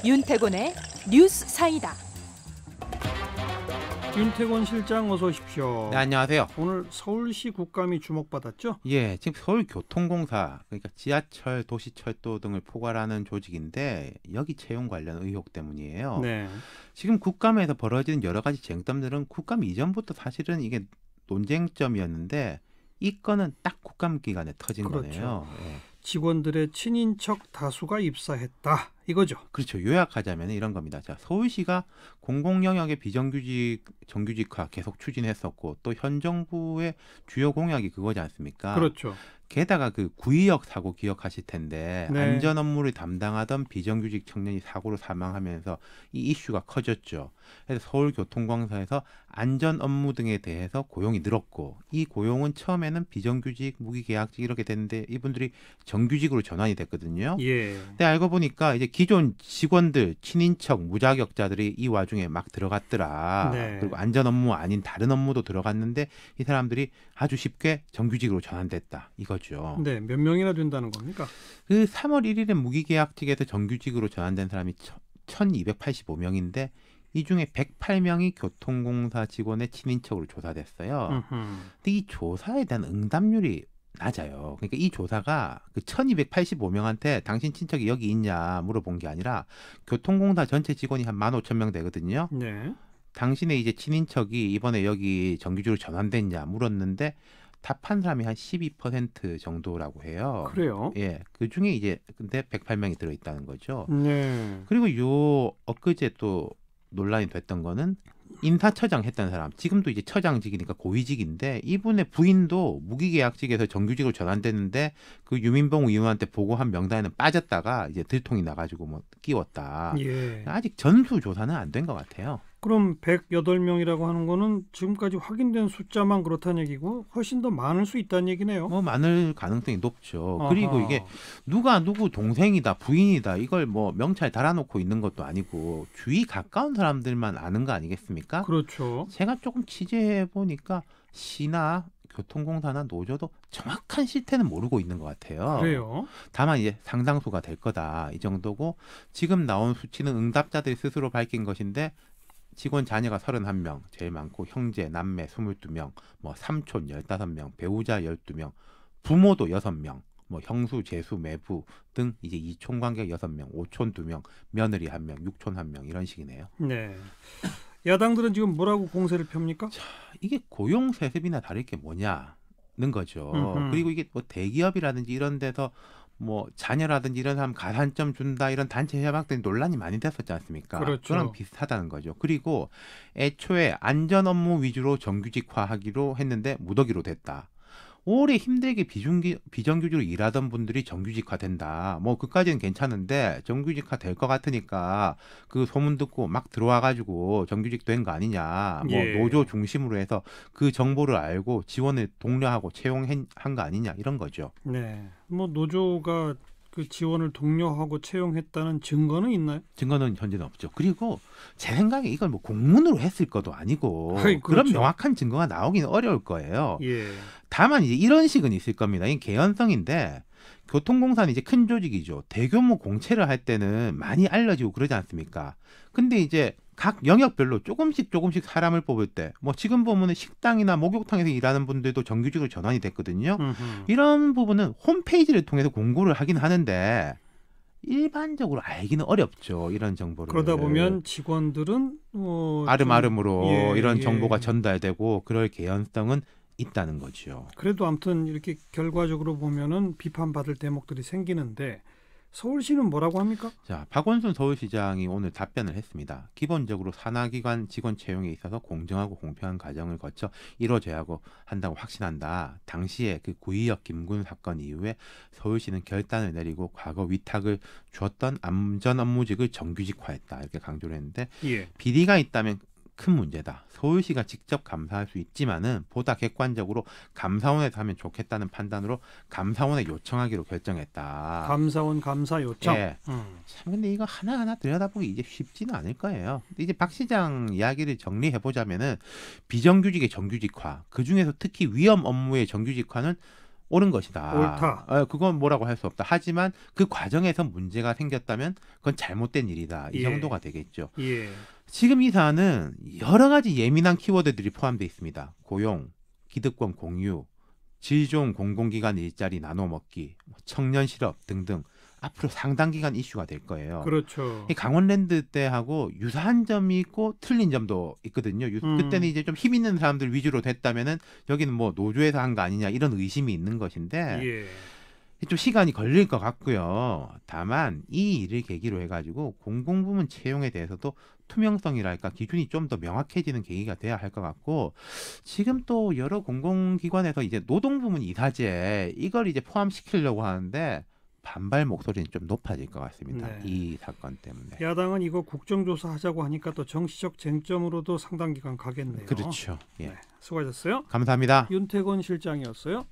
윤태곤의 뉴스사이다. 윤태곤 실장 어서 오십시오. 네, 안녕하세요. 오늘 서울시 국감이 주목받았죠? 예, 지금 서울교통공사, 그러니까 지하철, 도시철도 등을 포괄하는 조직인데 여기 채용 관련 의혹 때문이에요. 네. 지금 국감에서 벌어지는 여러 가지 쟁점들은 국감 이전부터 사실은 이게 논쟁점이었는데 이 건은 딱 국감 기간에 터진 그렇죠. 거네요. 예. 직원들의 친인척 다수가 입사했다 이거죠. 그렇죠. 요약하자면 이런 겁니다. 자, 서울시가 공공영역의 비정규직 정규직화 계속 추진했었고 또 현 정부의 주요 공약이 그거지 않습니까? 그렇죠. 게다가 그 구의역 사고 기억하실 텐데 네. 안전 업무를 담당하던 비정규직 청년이 사고로 사망하면서 이 이슈가 커졌죠. 그래서 서울교통공사에서 안전 업무 등에 대해서 고용이 늘었고 이 고용은 처음에는 비정규직, 무기계약직 이렇게 됐는데 이분들이 정규직으로 전환이 됐거든요. 예. 근데 알고 보니까 이제 기존 직원들, 친인척, 무자격자들이 이 와중에 막 들어갔더라. 네. 그리고 안전 업무 아닌 다른 업무도 들어갔는데 이 사람들이 아주 쉽게 정규직으로 전환됐다. 이거죠. 네. 몇 명이나 된다는 겁니까? 그 3월 1일에 무기계약직에서 정규직으로 전환된 사람이 1,285명인데 이 중에 108명이 교통공사 직원의 친인척으로 조사됐어요. 근데 이 조사에 대한 응답률이 낮아요. 그러니까 이 조사가 그 1,285명한테 당신 친척이 여기 있냐 물어본 게 아니라 교통공사 전체 직원이 한 15,000명 되거든요. 네. 당신의 이제 친인척이 이번에 여기 정규직으로 전환됐냐 물었는데 답한 사람이 한 12% 정도라고 해요. 그래요? 예, 그 중에 이제 근데 108명이 들어있다는 거죠. 네. 그리고 요 엊그제 또 논란이 됐던 거는 인사처장 했던 사람, 지금도 이제 처장직이니까 고위직인데 이분의 부인도 무기계약직에서 정규직으로 전환됐는데 그 유민봉 의원한테 보고한 명단에는 빠졌다가 이제 들통이 나가지고 뭐 끼웠다. 예. 아직 전수조사는 안 된 것 같아요. 그럼 108명이라고 하는 거는 지금까지 확인된 숫자만 그렇다는 얘기고 훨씬 더 많을 수 있다는 얘기네요. 뭐 많을 가능성이 높죠. 아하. 그리고 이게 누가 누구 동생이다, 부인이다 이걸 뭐 명찰 달아놓고 있는 것도 아니고 주위 가까운 사람들만 아는 거 아니겠습니까? 그렇죠. 제가 조금 취재해 보니까 시나 교통공사나 노조도 정확한 실태는 모르고 있는 것 같아요. 그래요? 다만 이제 상당수가 될 거다 이 정도고 지금 나온 수치는 응답자들이 스스로 밝힌 것인데 직원 자녀가 31명, 제일 많고 형제, 남매 22명, 뭐 삼촌 15명, 배우자 12명, 부모도 6명, 뭐 형수, 제수, 매부 등 이제 이촌 관계 6명, 오촌 2명, 며느리 1명, 육촌 1명 이런 식이네요. 네. 야당들은 지금 뭐라고 공세를 펴니까? 이게 고용 세습이나 다를 게 뭐냐는 거죠. 그리고 이게 뭐 대기업이라든지 이런 데서 뭐 자녀라든지 이런 사람 가산점 준다 이런 단체 협약 때 논란이 많이 됐었지 않습니까? 그렇죠. 그랑 비슷하다는 거죠. 그리고 애초에 안전 업무 위주로 정규직화하기로 했는데 무더기로 됐다. 오래 힘들게 비정규직으로 일하던 분들이 정규직화 된다. 뭐 그까지는 괜찮은데 정규직화 될 것 같으니까 그 소문 듣고 막 들어와가지고 정규직 된 거 아니냐. 뭐 예. 노조 중심으로 해서 그 정보를 알고 지원을 독려하고 채용한 거 아니냐 이런 거죠. 네. 뭐 노조가 그 지원을 독려하고 채용했다는 증거는 있나요? 증거는 현재는 없죠. 그리고 제 생각에 이걸 뭐 공문으로 했을 것도 아니고 아이, 그런 그렇죠. 명확한 증거가 나오기는 어려울 거예요. 예. 다만 이제 이런 식은 있을 겁니다. 이게 개연성인데 교통공사는 이제 큰 조직이죠. 대규모 공채를 할 때는 많이 알려지고 그러지 않습니까? 근데 이제 각 영역별로 조금씩 사람을 뽑을 때 뭐 지금 보면은 식당이나 목욕탕에서 일하는 분들도 정규직으로 전환이 됐거든요. 이런 부분은 홈페이지를 통해서 공고를 하긴 하는데 일반적으로 알기는 어렵죠. 이런 정보를. 그러다 보면 직원들은 아름아름으로 예, 이런 예. 정보가 전달되고 그럴 개연성은 있다는 거죠. 그래도 아무튼 이렇게 결과적으로 보면은 비판받을 대목들이 생기는데 서울시는 뭐라고 합니까? 자, 박원순 서울시장이 오늘 답변을 했습니다. 기본적으로 산하기관 직원 채용에 있어서 공정하고 공평한 과정을 거쳐 이루어져야 한다고 확신한다. 당시에 그 구의역 김군 사건 이후에 서울시는 결단을 내리고 과거 위탁을 주었던 안전 업무직을 정규직화했다. 이렇게 강조를 했는데 예. 비리가 있다면 큰 문제다. 서울시가 직접 감사할 수 있지만은 보다 객관적으로 감사원에서 하면 좋겠다는 판단으로 감사원에 요청하기로 결정했다. 감사원 감사 요청. 예. 참 근데 이거 하나하나 들여다보기 이제 쉽지는 않을 거예요. 근데 이제 박 시장 이야기를 정리해 보자면은 비정규직의 정규직화, 그 중에서 특히 위험 업무의 정규직화는 옳은 것이다. 옳다. 그건 뭐라고 할 수 없다. 하지만 그 과정에서 문제가 생겼다면 그건 잘못된 일이다. 이 예. 정도가 되겠죠. 예. 지금 이 사안은 여러 가지 예민한 키워드들이 포함되어 있습니다. 고용, 기득권 공유, 질 좋은 공공기관 일자리 나눠 먹기, 청년 실업 등등 앞으로 상당 기간 이슈가 될 거예요. 그렇죠. 이 강원랜드 때하고 유사한 점이 있고 틀린 점도 있거든요. 그때는 이제 좀 힘 있는 사람들 위주로 됐다면은 여기는 뭐 노조에서 한 거 아니냐 이런 의심이 있는 것인데 예. 좀 시간이 걸릴 것 같고요. 다만 이 일을 계기로 해가지고 공공부문 채용에 대해서도 투명성이랄까 기준이 좀 더 명확해지는 계기가 돼야 할 것 같고 지금 또 여러 공공기관에서 이제 노동부문 이사제 이걸 이제 포함시키려고 하는데 반발 목소리는 좀 높아질 것 같습니다. 네. 이 사건 때문에. 야당은 이거 국정조사 하자고 하니까 또 정치적 쟁점으로도 상당 기간 가겠네요. 그렇죠. 예. 네. 수고하셨어요. 감사합니다. 윤태곤 실장이었어요.